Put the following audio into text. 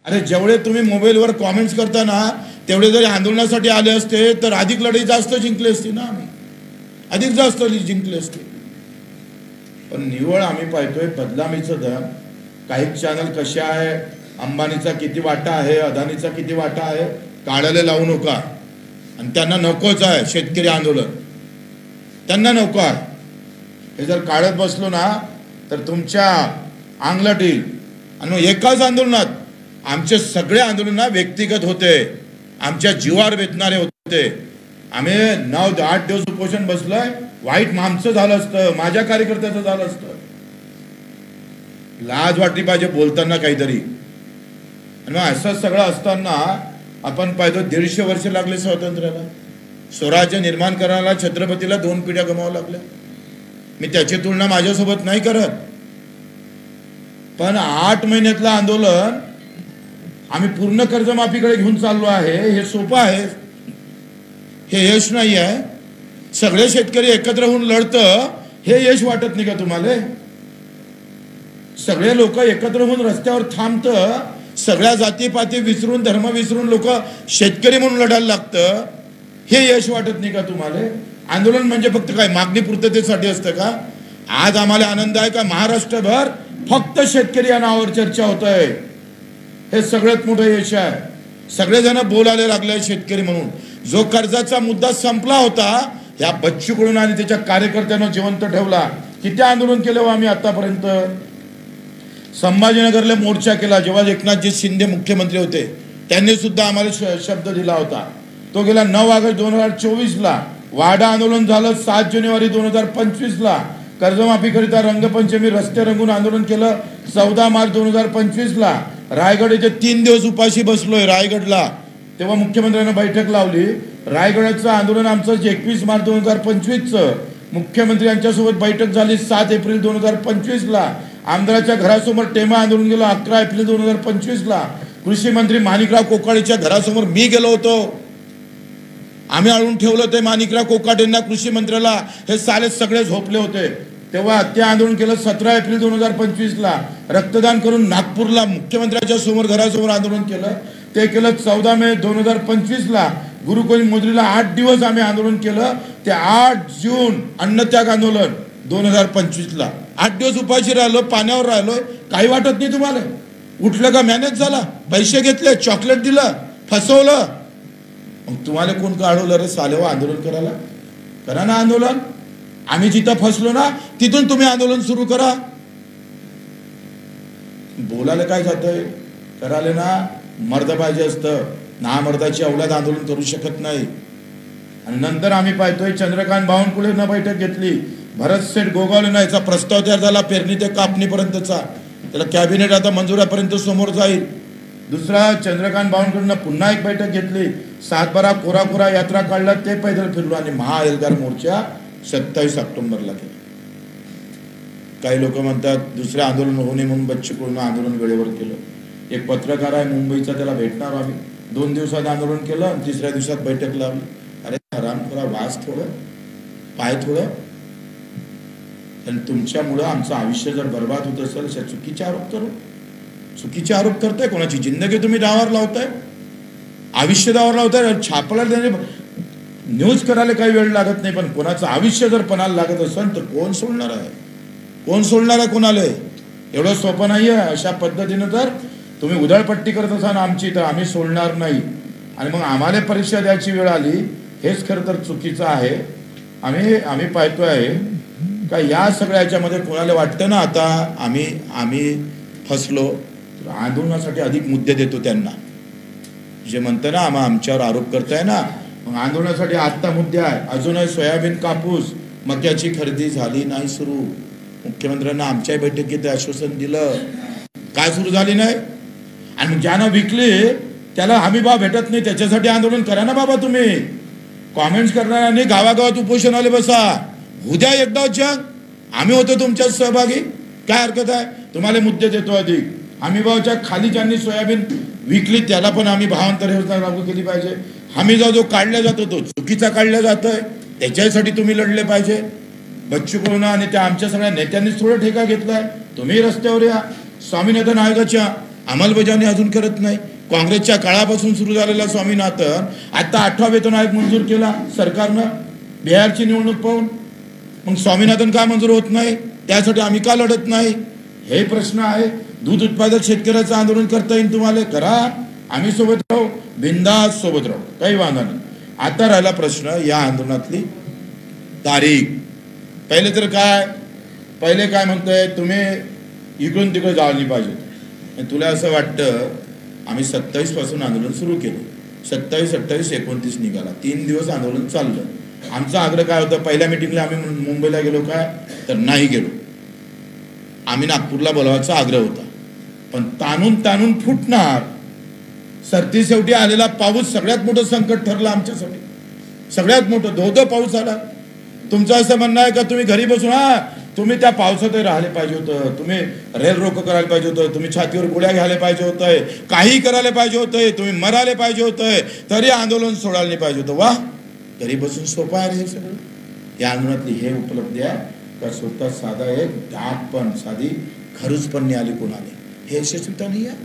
अरे जेवढे तुम्ही मोबाईलवर कॉमेंट्स करता ना तेवढे जरी आंदोलनासाठी आले असते तर अधिक लढाई जास्त जिंकली असती ना, आम्ही अधिक जास्त जिंकली असते. पण निव्वळ आम्ही पाहतोय बदनामीचं दर. काही चॅनल कशा आहे, अंबानीचा किती वाटा आहे, अदानीचा किती वाटा आहे, काढायला लावू नका. आणि त्यांना नकोच आहे शेतकरी आंदोलन, त्यांना नको आहे. हे जर काढत बसलो ना तर तुमच्या अंगलट येईल. आणि मग एकाच आंदोलनात आमचे सगळे आंदोलन व्यक्तिगत होते, आमच्या जीवावर बेतणारे होते. आम्ही 9-8 दिवस उपोषण बसलोय. वाईट माणसं झालं असतं, माझ्या कार्यकर्त्याचं झालं असतं. लाज वाटली पाहिजे बोलताना काहीतरी. आणि मग असं सगळं असताना आपण पाहतो 150 वर्ष लागले स्वातंत्र्याला. स्वराज्य निर्माण करायला छत्रपतीला 2 पिढ्या गमावं लागल्या. मी त्याची तुलना माझ्यासोबत नाही करत, पण 8 महिन्यातलं आंदोलन आम्ही पूर्ण कर्जमाफीकडे घेऊन चाललो आहे. हे सोपं आहे, हे यश नाही आहे. सगळे शेतकरी एकत्र होऊन लढतं हे यश वाटत नाही का तुम्हाला? सगळे लोक एकत्र होऊन रस्त्यावर थांबतं, सगळ्या जातीपाती विसरून धर्म विसरून लोक शेतकरी म्हणून लढायला लागतं, हे यश वाटत नाही का तुम्हाला? आंदोलन म्हणजे फक्त काय मागणी पूर्ततेसाठी असतं का? आज आम्हाला आनंद आहे का महाराष्ट्रभर फक्त शेतकरी या नावावर चर्चा होत आहे. हे सगळ्यात मोठं यश आहे. सगळेजण बोलायला लागले शेतकरी म्हणून. जो कर्जाचा मुद्दा संपला होता या बच्चू कडून आणि त्याच्या कार्यकर्त्यांना जिवंत ठेवला. किती आंदोलन केलं हो आम्ही आतापर्यंत. संभाजीनगरला मोर्चा केला जेव्हा एकनाथजी शिंदे मुख्यमंत्री होते, त्यांनी सुद्धा आम्हाला शब्द दिला होता. तो गेला 9 ऑगस्ट 2024ला. वाडा आंदोलन झालं 7 जानेवारी 2025ला. कर्जमाफीकरिता रंगपंचमी रस्ते रंगून आंदोलन केलं 14 मार्च 2025ला. रायगड इथे 3 दिवस उपाशी बसलोय रायगडला. तेव्हा मुख्यमंत्र्यांना बैठक लावली. रायगडचं आंदोलन आमचं 21 मार्च 2025चं. मुख्यमंत्री यांच्यासोबत बैठक झाली 7 एप्रिल 2025ला. आमदाराच्या घरासमोर टेमा आंदोलन गेलं 11 एप्रिल 2025ला. कृषी मंत्री माणिकराव कोकाटेच्या घरासमोर मी गेलो होतो. आम्ही अडवून ठेवलं ते माणिकराव कोकाटेंना, कृषी मंत्र्याला. हे साले सगळे झोपले होते. तेव्हा ते आंदोलन केलं 17 एप्रिल 2025ला. रक्तदान करून नागपूरला मुख्यमंत्र्यांच्या समोर घरासमोर आंदोलन केलं. ते केलं 14 मे 2025ला. गुरुकुल मुद्रीला 8 दिवस आम्ही आंदोलन केलं. ते 8 जून अन्नत्याग आंदोलन 2025ला. 8 दिवस उपाशी राहिलो, पाण्यावर राहिलो. काही वाटत नाही तुम्हाला? उठलं का मॅनेज झाला, पैसे घेतले, चॉकलेट दिलं, फसवलं. मग तुम्हाला कोण काढवलं रे सालेव आंदोलन करायला? करा ना आंदोलन. आम्ही जिथं फसलो ना तिथून तुम्ही आंदोलन सुरू करा. बोलायला काय जातंय? करायला ना मर्द पाहिजे असतं. ना मर्दाची अवलाद आंदोलन करू शकत नाही. आणि नंतर आम्ही पाहतोय चंद्रकांत बावनकुळेंना बैठक घेतली. भरत सेठ गोगावलेंना याचा प्रस्ताव तयार झाला पेरणी ते कापणीपर्यंतचा. त्याला कॅबिनेट आता मंजुरापर्यंत समोर जाईल. दुसरा चंद्रकांत बावनकुळेंना पुन्हा एक बैठक घेतली. 7-12 कोरा यात्रा काढला, ते पैदल फिरलो. आणि महाएल्गार मोर्चा 27 ऑक्टोबरला केला. काही लोक म्हणतात दुसरे आंदोलन होऊ नये म्हणून बच्चू कडून आंदोलन वेळेवर केलं. एक पत्रकार आहे मुंबईचा, त्याला भेटणार आम्ही. 2 दिवसात आंदोलन केलं आणि 3ऱ्या दिवसात बैठक लावली. अरे आराम करा, वास थोडं, पाय थोडं. आणि तुमच्यामुळं आमचं आयुष्य जर बर्बाद होत असेल अशा चुकीचे आरोप करू. चुकीचे आरोप करताय. कोणाची जिंदगी तुम्ही दावावर लावताय, आयुष्य दावावर लावताय. छापला त्याने न्यूज करायला काही वेळ लागत नाही, पण कोणाचं आयुष्य जर पणाला लागत असेल तर कोण सोडणार आहे? कोण सोडणार आहे कोणाला? एवढं सोपं नाही आहे. अशा पद्धतीनं जर तुम्ही उधळपट्टी करत असाल आमची, तर आम्ही सोडणार नाही. आणि मग आम्हाला परीक्षा द्यायची वेळ आली, हेच खरं तर चुकीचं आहे. आम्ही पाहतो आहे का या सगळ्या याच्यामध्ये कोणाला वाटतं ना आता आम्ही फसलो, तर आंदोलनासाठी अधिक मुद्दे देतो त्यांना. जे म्हणतं ना आमच्यावर आरोप करताय ना, मग आंदोलनासाठी आत्ता मुद्दे आहे. अजूनही सोयाबीन कापूस मक्याची खरेदी झाली नाही सुरू. मुख्यमंत्र्यांना आमच्या बैठकीत आश्वासन दिलं, काय सुरू झाली नाही. आणि मग ज्यानं विकली त्याला हमी भाव भेटत नाही, त्याच्यासाठी आंदोलन करा ना बाबा. तुम्ही कॉमेंट्स करणार नाही, गावागावात उपोषणाला बसा. उद्या एकदा जग आम्ही होतो तुमच्यात सहभागी, काय हरकत आहे? तुम्हाला मुद्दे देतो अधिक. हमी भावाच्या खाली ज्यांनी सोयाबीन विकली त्याला पण आम्ही भावांतर योजना लागू केली पाहिजे. हमी भाव जो काढला जातो तो चुकीचा काढला जातोय, त्याच्यासाठी तुम्ही लढले पाहिजे. बच्चू कडून आणि त्या आमच्या सगळ्या नेत्यांनीच थोडं ठेका घेतलाय. तुम्ही रस्त्यावर या. स्वामीनाथन आयोगाच्या अंमलबजावणी अजून करत नाही. काँग्रेसच्या काळापासून सुरू झालेला स्वामीनाथन आता 8वा वेतन आयोग मंजूर केला सरकारनं बिहारची निवडणूक पाहून. मग स्वामीनाथन का मंजूर होत नाही? त्यासाठी आम्ही का लढत नाही? हे प्रश्न आहे. दूध उत्पादक शेतकऱ्याचं आंदोलन करता येईल तुम्हाला, करा. आम्ही सोबत राहू, बिंदास सोबत राहू, काही वांधा नाही. आता राहिला प्रश्न या आंदोलनातली तारीख. पहिले तर पहिले काय म्हणतोय, तुम्ही इकडून तिकडे जायला पाहिजे. तुला असं वाटतं आम्ही 27 पासून आंदोलन सुरू केलं, 27, 28, 29 निघाला, 3 दिवस आंदोलन चाललं. आमचा आग्रह काय होता, पहिल्या मिटिंगला आम्ही मुंबईला गेलो काय तर नाही गेलो, आम्ही नागपूरला बोलवायचा आग्रह होता. पण ताणून फुटणार. सरती शेवटी आलेला पाऊस सगळ्यात मोठं संकट ठरलं आमच्यासाठी, सगळ्यात मोठं. धोधो पाऊस आला. तुमचं असं म्हणणं आहे का तुम्ही घरी बसून तुम्ही त्या पावसातही राहिले पाहिजे होतं, तुम्ही रेल रोको करायला पाहिजे होतं, तुम्ही छातीवर गोळ्या घ्यायला पाहिजे होतंय, काही करायला पाहिजे होतंय, तुम्ही मरायला पाहिजे होतंय, तरी आंदोलन सोडायला नाही पाहिजे होतं. वा, घरी बसून सोपं आहे हे सगळं. या आंदोलनातली हे उपलब्धी आहे का स्वतः साधा एक डाक पण साधी खरूच पण नाही आली कोणाला, हे यशस्वीता नाही आहे.